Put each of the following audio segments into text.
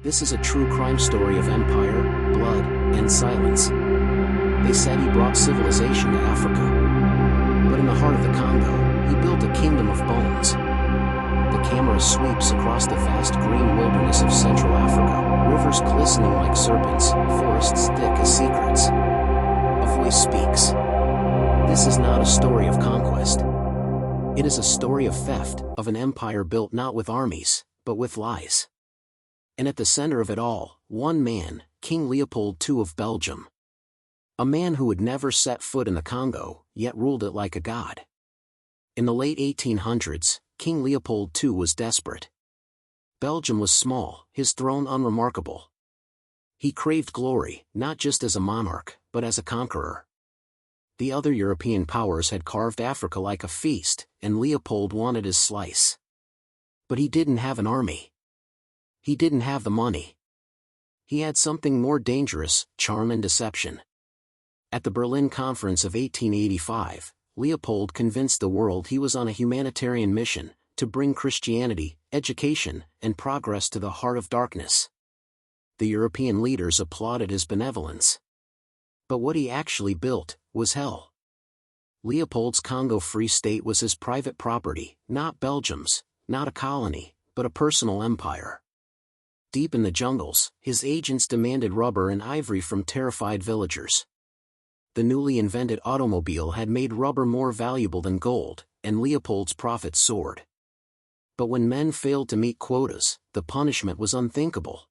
This is a true crime story of empire, blood, and silence. They said he brought civilization to Africa. But in the heart of the Congo, he built a kingdom of bones. The camera sweeps across the vast green wilderness of Central Africa, rivers glistening like serpents, forests thick as secrets. A voice speaks. This is not a story of conquest. It is a story of theft, of an empire built not with armies, but with lies. And at the center of it all, one man, King Leopold II of Belgium. A man who had never set foot in the Congo, yet ruled it like a god. In the late 1800s, King Leopold II was desperate. Belgium was small, his throne unremarkable. He craved glory, not just as a monarch, but as a conqueror. The other European powers had carved Africa like a feast, and Leopold wanted his slice. But he didn't have an army. He didn't have the money. He had something more dangerous, charm and deception. At the Berlin Conference of 1885, Leopold convinced the world he was on a humanitarian mission, to bring Christianity, education, and progress to the heart of darkness. The European leaders applauded his benevolence. But what he actually built was hell. Leopold's Congo Free State was his private property, not Belgium's, not a colony, but a personal empire. Deep in the jungles, his agents demanded rubber and ivory from terrified villagers. The newly invented automobile had made rubber more valuable than gold, and Leopold's profits soared. But when men failed to meet quotas, the punishment was unthinkable.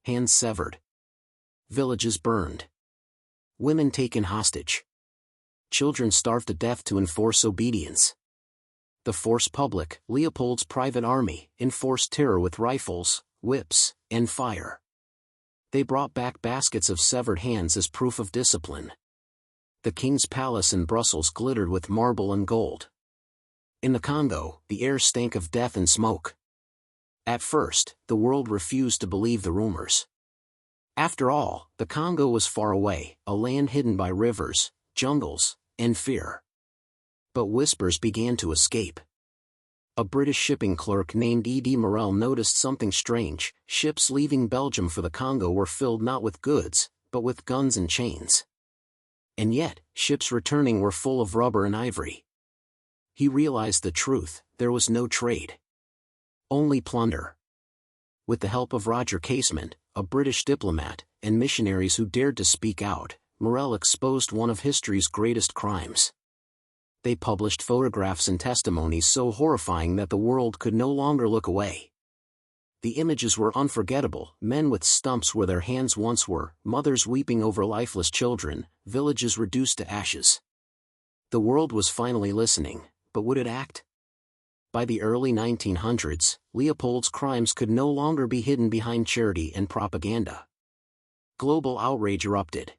Hands severed. Villages burned. Women taken hostage. Children starved to death to enforce obedience. The force public, Leopold's private army, enforced terror with rifles, whips, and fire. They brought back baskets of severed hands as proof of discipline. The king's palace in Brussels glittered with marble and gold. In the Congo, the air stank of death and smoke. At first, the world refused to believe the rumors. After all, the Congo was far away, a land hidden by rivers, jungles, and fear. But whispers began to escape. A British shipping clerk named Morel noticed something strange. Ships leaving Belgium for the Congo were filled not with goods, but with guns and chains. And yet, ships returning were full of rubber and ivory. He realized the truth: there was no trade. Only plunder. With the help of Roger Casement, a British diplomat, and missionaries who dared to speak out, Morel exposed one of history's greatest crimes. They published photographs and testimonies so horrifying that the world could no longer look away. The images were unforgettable: men with stumps where their hands once were, mothers weeping over lifeless children, villages reduced to ashes. The world was finally listening, but would it act? By the early 1900s, Leopold's crimes could no longer be hidden behind charity and propaganda. Global outrage erupted.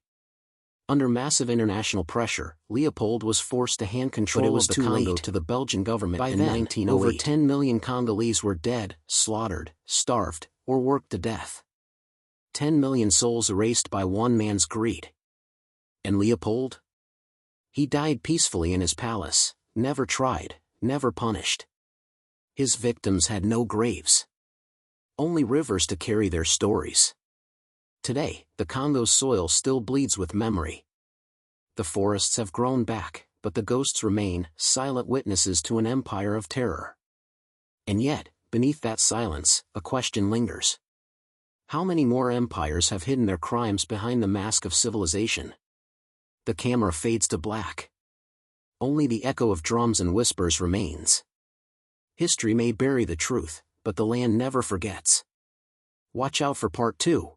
Under massive international pressure, Leopold was forced to hand control of the Congo to the Belgian government. By then, 1908. Over 10 million Congolese were dead, slaughtered, starved, or worked to death. 10 million souls erased by one man's greed. And Leopold? He died peacefully in his palace, never tried, never punished. His victims had no graves. Only rivers to carry their stories. Today, the Congo's soil still bleeds with memory. The forests have grown back, but the ghosts remain, silent witnesses to an empire of terror. And yet, beneath that silence, a question lingers. How many more empires have hidden their crimes behind the mask of civilization? The camera fades to black. Only the echo of drums and whispers remains. History may bury the truth, but the land never forgets. Watch out for part 2.